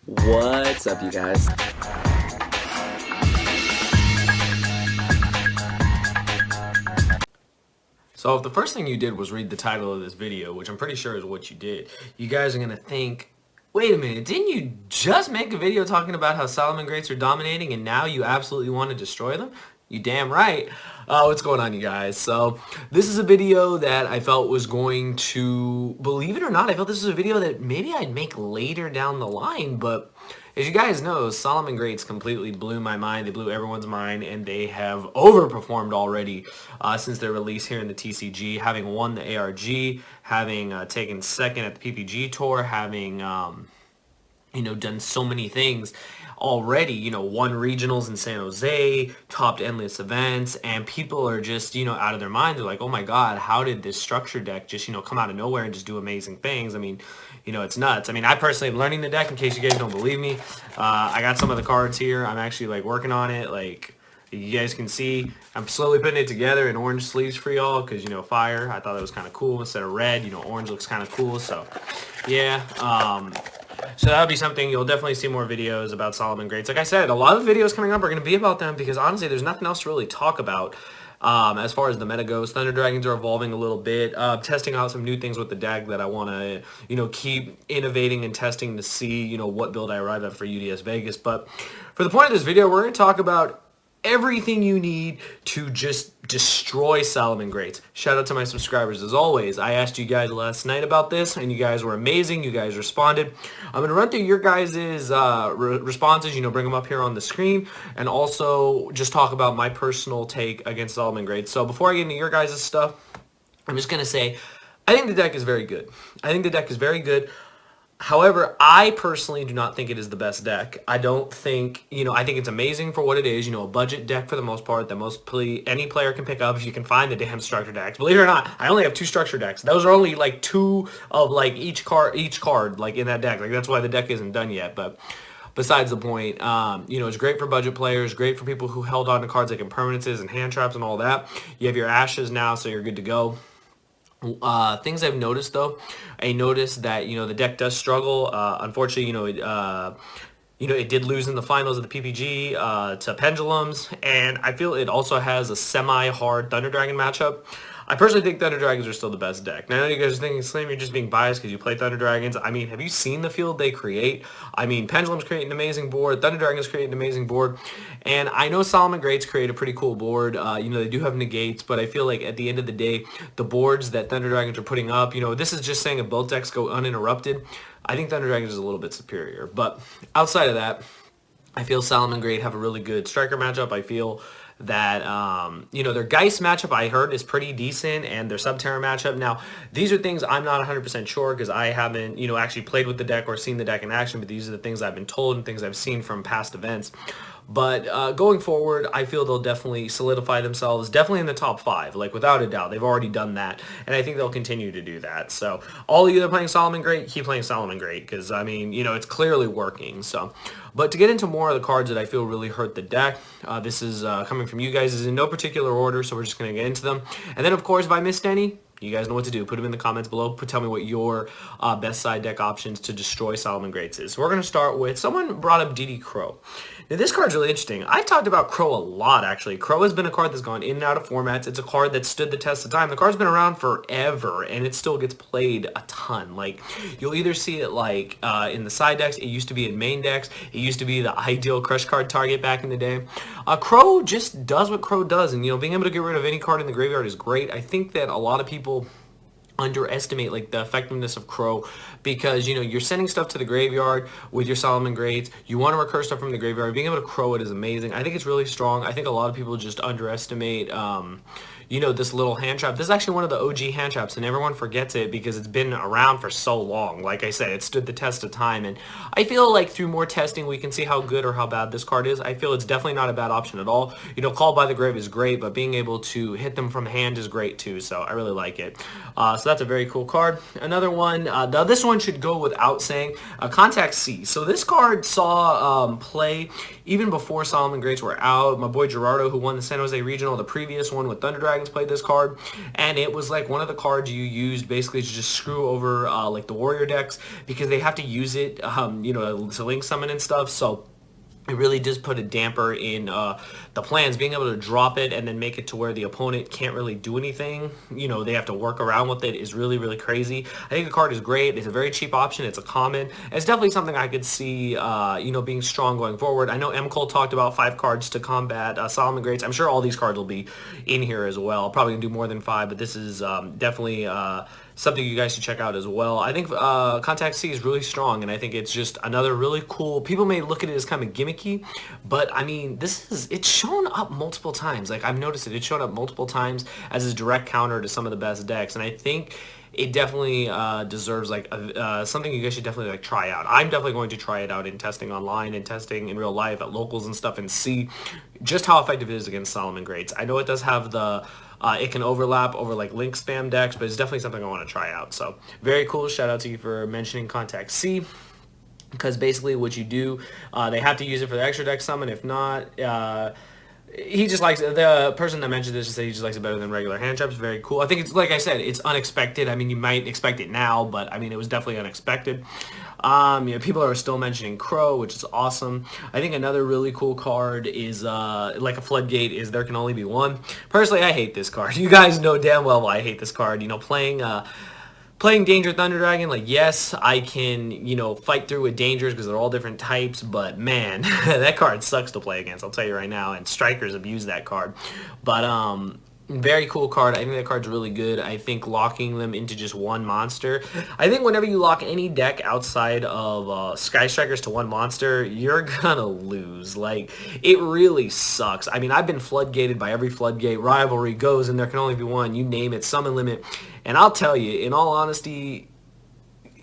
What's up, you guys? So if the first thing you did was read the title of this video, which I'm pretty sure is what you did, you guys are going to think, wait a minute, didn't you just make a video talking about how Salamangreats are dominating and now you absolutely want to destroy them? You damn right. What's going on, you guys? So this is a video that I felt was going to, believe it or not, I felt this was a video that maybe I'd make later down the line, but as you guys know, Salamangreats completely blew my mind. They blew everyone's mind, and they have overperformed already since their release here in the TCG, having won the ARG, having taken second at the PPG Tour, having done so many things already, won regionals in San Jose, topped endless events, and people are just, out of their minds. They're like, oh my God, how did this structure deck just, come out of nowhere and just do amazing things? I mean, it's nuts. I mean, I personally am learning the deck, in case you guys don't believe me. I got some of the cards here. I'm actually, working on it, you guys can see. I'm slowly putting it together in orange sleeves for y'all, because, fire. I thought that was kind of cool instead of red. Orange looks kind of cool, so, yeah. So that would be something. You'll definitely see more videos about Salamangreats. Like I said, a lot of the videos coming up are going to be about them because honestly, there's nothing else to really talk about as far as the meta goes. Thunder Dragons are evolving a little bit, testing out some new things with the deck that I want to, keep innovating and testing to see, what build I arrive at for UDS Vegas. But for the point of this video, we're going to talk about everything you need to just destroy Salamangreats. Shout out to my subscribers as always. I asked you guys last night about this and you guys were amazing. You guys responded. I'm going to run through your guys' responses, bring them up here on the screen, and also just talk about my personal take against Salamangreats. So before I get into your guys' stuff, I'm just going to say I think the deck is very good. I think the deck is very good. However, I personally do not think it is the best deck. I don't think, I think it's amazing for what it is, a budget deck for the most part that any player can pick up if you can find the damn structure decks. Believe it or not, I only have 2 structure decks. Those are only two of each card in that deck. That's why the deck isn't done yet, but besides the point, it's great for budget players, great for people who held on to cards like impermanences and hand traps and all that. You have your ashes now, so you're good to go. Things I've noticed though, I noticed that the deck does struggle. Unfortunately, it did lose in the finals of the PPG to Pendulums, and I feel it also has a semi-hard Thunder Dragon matchup. I personally think Thunder Dragons are still the best deck. Now, I know you guys are thinking, Slim, you're just being biased because you play Thunder Dragons. I mean, have you seen the field they create? I mean, Pendulums create an amazing board. Thunder Dragons create an amazing board. And I know Salamangreats create a pretty cool board. They do have negates, but I feel like at the end of the day, the boards that Thunder Dragons are putting up, this is just saying if both decks go uninterrupted, I think Thunder Dragons is a little bit superior. But outside of that, I feel Salamangreat have a really good striker matchup. I feel that, their Geist matchup I heard is pretty decent, and their Subterra matchup. Now, these are things I'm not 100% sure because I haven't, actually played with the deck or seen the deck in action, but these are the things I've been told and things I've seen from past events. But going forward, I feel they'll definitely solidify themselves, definitely in the top 5, without a doubt. They've already done that, and I think they'll continue to do that. So all of you that are playing Salamangreat, keep playing Salamangreat, because, I mean, it's clearly working. So, but to get into more of the cards that I feel really hurt the deck, this is coming from you guys. This is in no particular order, so we're just going to get into them. And then, of course, if I missed any, you guys know what to do. Put them in the comments below. Tell me what your best side deck options to destroy Salamangreats is. So we're going to start with, someone brought up DD Crow. Now, this card's really interesting. I've talked about Crow a lot, actually. Crow has been a card that's gone in and out of formats. It's a card that stood the test of time. The card's been around forever, and it still gets played a ton. You'll either see it, in the side decks. It used to be in main decks. It used to be the ideal crush card target back in the day. Crow just does what Crow does, and, being able to get rid of any card in the graveyard is great. I think that a lot of people underestimate the effectiveness of Crow because you're sending stuff to the graveyard with your Salamangreats. You want to recur stuff from the graveyard. Being able to Crow it is amazing. I think it's really strong. I think a lot of people just underestimate this little hand trap. This is actually one of the OG hand traps, and everyone forgets it because it's been around for so long. Like I said, it stood the test of time, and I feel like through more testing, we can see how good or how bad this card is. I feel it's definitely not a bad option at all. Call by the Grave is great, but being able to hit them from hand is great too, so I really like it. So that's a very cool card. Another one, this one should go without saying, Contact C. So this card saw play even before Salamangreats were out. My boy Gerardo, who won the San Jose Regional, the previous one with Thunder Dragons, played this card, and it was like one of the cards you used basically to just screw over like the Warrior decks, because they have to use it, you know, to link summon and stuff. So it really does put a damper in the plans. Being able to drop it and then make it to where the opponent can't really do anything, you know, they have to work around with it, is really, really crazy. I think the card is great. It's a very cheap option. It's a common. It's definitely something I could see, you know, being strong going forward. I know M. Cole talked about 5 cards to combat Salamangreats. I'm sure all these cards will be in here as well. Probably going to do more than 5, but this is definitely something you guys should check out as well. I think Contact C is really strong, and I think it's just another really cool. People may look at it as kind of gimmicky, but I mean, it's shown up multiple times. Like, I've noticed it's shown up multiple times as a direct counter to some of the best decks, and I think it definitely deserves like something you guys should definitely like try out. I'm definitely going to try it out in testing online and testing in real life at locals and stuff, and see just how effective it is against Salamangreats. I know it does have the it can overlap over like link spam decks, but it's definitely something I want to try out. So very cool. Shout out to you for mentioning Contact C, because basically what you do, they have to use it for the extra deck summon. If not, he just likes the person that mentioned this just said he just likes it better than regular hand traps. Very cool. I think it's, like I said, it's unexpected. I mean, you might expect it now, but I mean, it was definitely unexpected. You know, people are still mentioning Crow, which is awesome. I think another really cool card is like a Floodgate, is There Can Only Be One. Personally, I hate this card. You guys know damn well why I hate this card. You know, playing Danger Thunder Dragon, like, yes, I can, you know, fight through with Dangers because they're all different types, but man, that card sucks to play against, I'll tell you right now, and Strikers abuse that card. But, very cool card. I think that card's really good. I think locking them into just one monster, I think whenever you lock any deck outside of Sky Strikers to one monster, you're gonna lose. Like, it really sucks. I mean, I've been floodgated by every Floodgate, Rivalry, Goes, and There Can Only Be One, you name it, Summon Limit, and I'll tell you, in all honesty,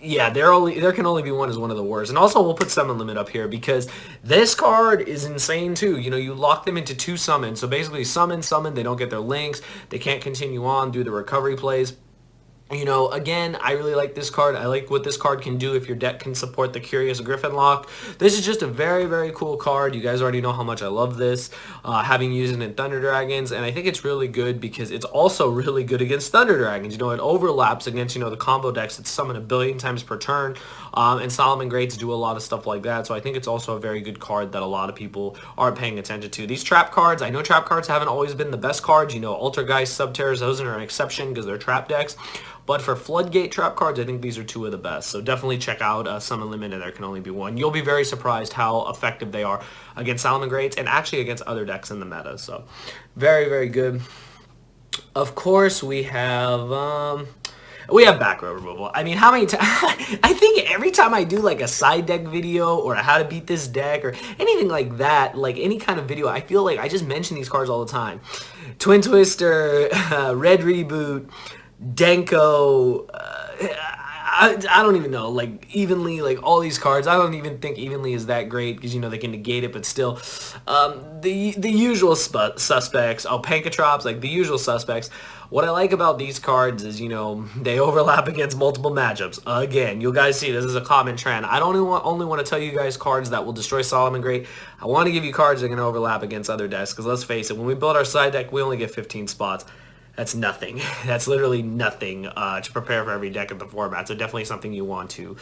yeah, There Can Only Be One is one of the worst. And also, we'll put Summon Limit up here because this card is insane too. You know, you lock them into 2 summons. So basically, summon, they don't get their links. They can't continue on, do the recovery plays. You know, again, I really like this card. I like what this card can do if your deck can support the Curious Griffin lock. This is just a very, very cool card. You guys already know how much I love this, having used it in Thunder Dragons, and I think it's really good because it's also really good against Thunder Dragons. You know, it overlaps against, you know, the combo decks that summon 1 billion times per turn, and Salamangreats do a lot of stuff like that, so I think it's also a very good card that a lot of people aren't paying attention to. These trap cards, I know trap cards haven't always been the best cards. You know, Altergeist, Subterrors, those are an exception because they're trap decks. But for Floodgate trap cards, I think these are 2 of the best. So definitely check out Summon Limit and There Can Only Be One. You'll be very surprised how effective they are against Salamangreats and actually against other decks in the meta. So very, very good. Of course, we have back row removal. I mean, how many times? I think every time I do like a side deck video or a how to beat this deck or anything like that, like any kind of video, I feel like I just mention these cards all the time. Twin Twister, Red Reboot, Denko, I don't even know, like, Evenly, like, all these cards, I don't even think Evenly is that great, because, you know, they can negate it, but still, the usual suspects, Pankatrops, like, the usual suspects. What I like about these cards is, you know, they overlap against multiple matchups. Again, you guys see this is a common trend. I don't only want to tell you guys cards that will destroy Salamangreat. I want to give you cards that can overlap against other decks, because let's face it, when we build our side deck, we only get 15 spots. That's nothing. That's literally nothing to prepare for every deck of the format. So definitely something you want to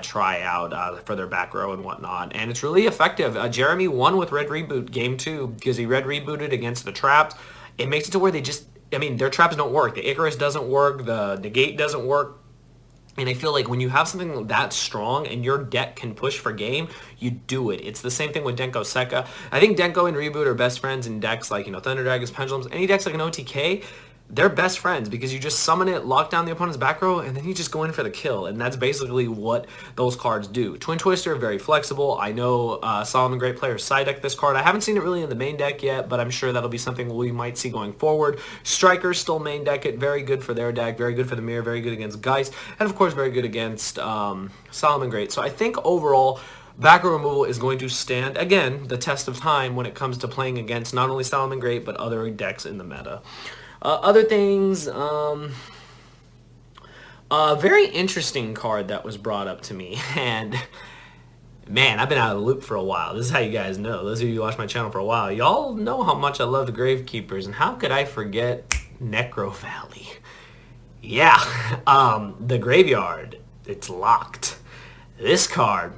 try out for their back row and whatnot. And it's really effective. Jeremy won with Red Reboot Game 2 because he Red Rebooted against the traps. It makes it to where they just, I mean, their traps don't work. The Icarus doesn't work. The Negate doesn't work. And I feel like when you have something that strong and your deck can push for game, you do it. It's the same thing with Denko Sekka. I think Denko and Reboot are best friends in decks like, you know, Thunder Dragons, Pendulums, any decks like an OTK. They're best friends because you just summon it, lock down the opponent's back row, and then you just go in for the kill. And that's basically what those cards do. Twin Twister, very flexible. I know Salamangreat players side deck this card. I haven't seen it really in the main deck yet, but I'm sure that'll be something we might see going forward. Strikers still main deck it. Very good for their deck. Very good for the mirror. Very good against Geist. And of course, very good against Salamangreat. So I think overall, back row removal is going to stand, again, the test of time when it comes to playing against not only Salamangreat, but other decks in the meta. Other things, A very interesting card that was brought up to me, and man, I've been out of the loop for a while. This is how you guys know. Those of you who watch my channel for a while, y'all know how much I love the Gravekeepers, and how could I forget Necro Valley? Yeah, the graveyard, it's locked. This card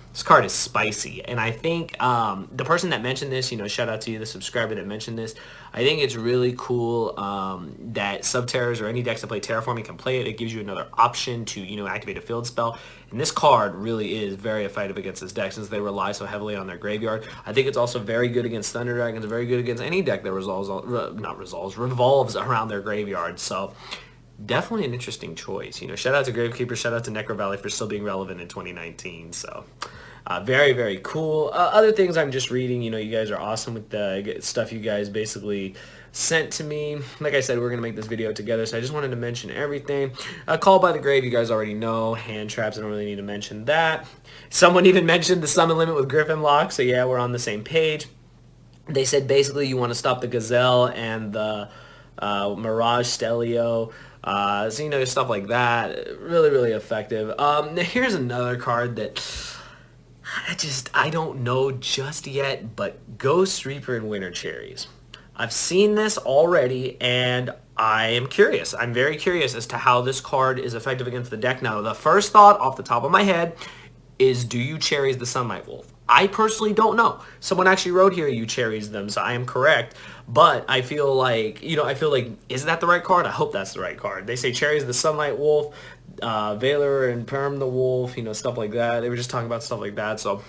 is spicy, and I think the person that mentioned this, shout out to you, the subscriber that mentioned this. I think it's really cool that Subterrors or any decks that play Terraforming can play it. It gives you another option to, activate a field spell, and this card really is very effective against this deck since they rely so heavily on their graveyard. I think it's also very good against Thunder Dragons, very good against any deck that revolves around their graveyard. So definitely an interesting choice. Shout out to Gravekeeper, shout out to Necro Valley for still being relevant in 2019. So very, very cool. Other things I'm just reading, you guys are awesome with the stuff you guys basically sent to me. Like I said, we're going to make this video together, so I just wanted to mention everything. Call by the Grave, you guys already know. Hand traps, I don't really need to mention that. Someone even mentioned the summon limit with Griffin Lock, so yeah, we're on the same page. They said basically you want to stop the Gazelle and the Mirage Stelio. So, stuff like that. Really, really effective. Here's another card that I don't know just yet, but Ghost Reaper and Winter Cherries. I've seen this already, and I am curious. I'm very curious as to how this card is effective against the deck. Now, the first thought off the top of my head is, do you cherries the Sunlight Wolf? I personally don't know. Someone actually wrote here you cherries them, so I am correct. But I feel like, is that the right card? I hope that's the right card. They say cherries the Sunlight Wolf, Valor and Perm the Wolf, stuff like that. They were just talking about stuff like that. So,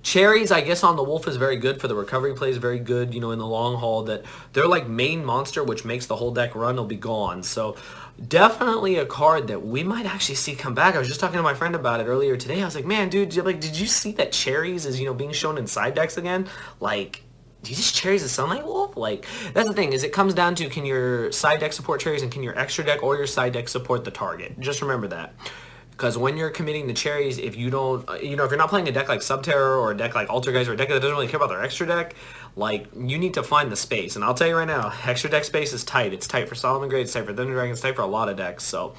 cherries, I guess, on the Wolf is very good for the recovery plays, very good, in the long haul, that they're like main monster, which makes the whole deck run, will be gone. So definitely a card that we might actually see come back. I was just talking to my friend about it earlier today. I was like, man, dude, did you see that cherries is, being shown in side decks again? Like, do you just cherries the Sunlight Wolf? Like, that's the thing, is it comes down to, can your side deck support cherries and can your extra deck or your side deck support the target? Just remember that. Because when you're committing the cherries, if you don't, if you're not playing a deck like Subterror or a deck like Altergeist or a deck that doesn't really care about their extra deck, like, you need to find the space. And I'll tell you right now, extra deck space is tight. It's tight for Salamangreat, it's tight for Thunder Dragon, it's tight for a lot of decks. So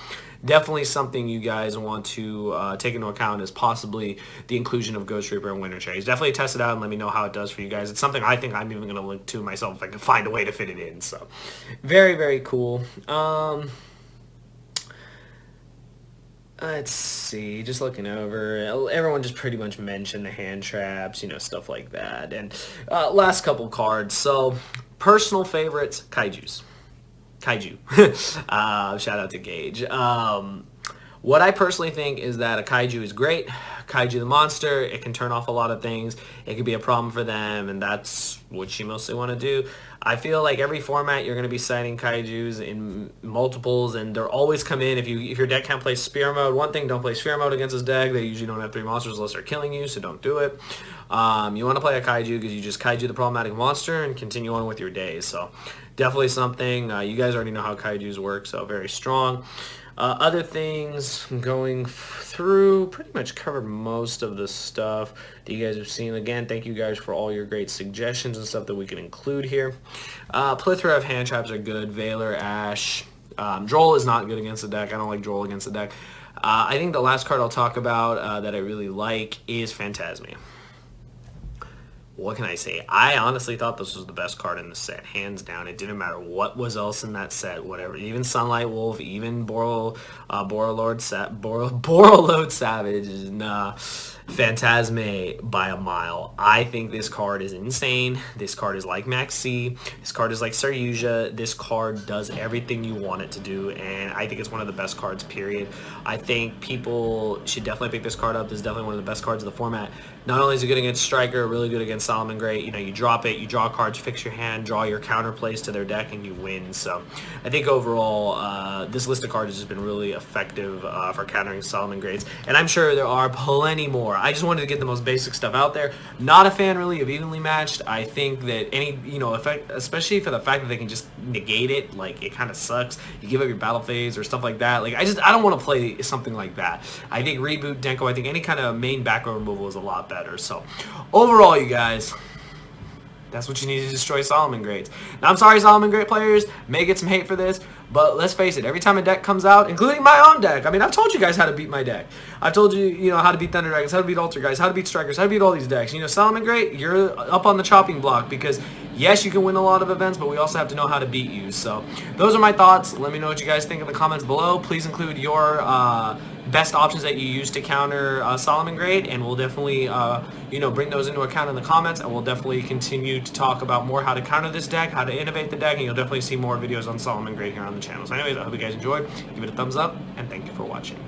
definitely something you guys want to take into account is possibly the inclusion of Ghost Reaper and Winter Cherries. Definitely test it out and let me know how it does for you guys. It's something I think I'm even going to link to myself if I can find a way to fit it in. So very, very cool. Let's see, just looking over, everyone just pretty much mentioned the hand traps, stuff like that. And last couple cards. So, personal favorites, Kaijus. Kaiju. Shout out to Gage. What I personally think is that a Kaiju is great. Kaiju the monster, it can turn off a lot of things. It could be a problem for them, and that's what you mostly want to do. I feel like every format you're going to be citing Kaijus in multiples, and they're always come in. If your deck can't play Spear Mode, one thing, don't play Spear Mode against this deck. They usually don't have 3 monsters unless they're killing you, so don't do it. You want to play a Kaiju because you just Kaiju the problematic monster and continue on with your day. So definitely something. You guys already know how Kaijus work, so very strong. Other things, going through, pretty much covered most of the stuff that you guys have seen. Again, thank you guys for all your great suggestions and stuff that we can include here. Plethora of hand traps are good. Valor, Ash. Droll is not good against the deck. I don't like Droll against the deck. I think the last card I'll talk about that I really like is Phantasmia. What can I say? I honestly thought this was the best card in the set, hands down. It didn't matter what was else in that set, whatever. Even Sunlight Wolf, even Borreload Savage, nah. Phantasme by a mile. I think this card is insane. This card is like Maxi. This card is like Saryuja. This card does everything you want it to do, and I think it's one of the best cards, period. I think people should definitely pick this card up. This is definitely one of the best cards of the format. Not only is it good against Striker, really good against Salamangreat. You drop it, you draw cards, fix your hand, draw your counter plays to their deck, and you win. So I think overall, this list of cards has just been really effective for countering Salamangreats, and I'm sure there are plenty more. I just wanted to get the most basic stuff out there. Not a fan really of evenly matched. I think that any, effect, especially for the fact that they can just negate it, like, it kind of sucks. You give up your battle phase or stuff like that. Like, I don't want to play something like that. I think Reboot, Denko, I think any kind of main back row removal is a lot better. So overall, you guys, That's what you need to destroy Salamangreats. Now, I'm sorry, Salamangreat players may get some hate for this, but let's face it, every time a deck comes out, including my own deck, I mean, I've told you guys how to beat my deck. I've told you, you know, how to beat Thunder Dragons, how to beat Alter Guys, how to beat Strikers, how to beat all these decks. You know, Salamangreat, you're up on the chopping block because, yes, you can win a lot of events, but we also have to know how to beat you. So, those are my thoughts. Let me know what you guys think in the comments below. Please include your best options that you use to counter Salamangreat, and we'll definitely you know, bring those into account in the comments, and we'll definitely continue to talk about more how to counter this deck, how to innovate the deck, and you'll definitely see more videos on Salamangreat here on the channel. So anyways, I hope you guys enjoyed. Give it a thumbs up, and thank you for watching.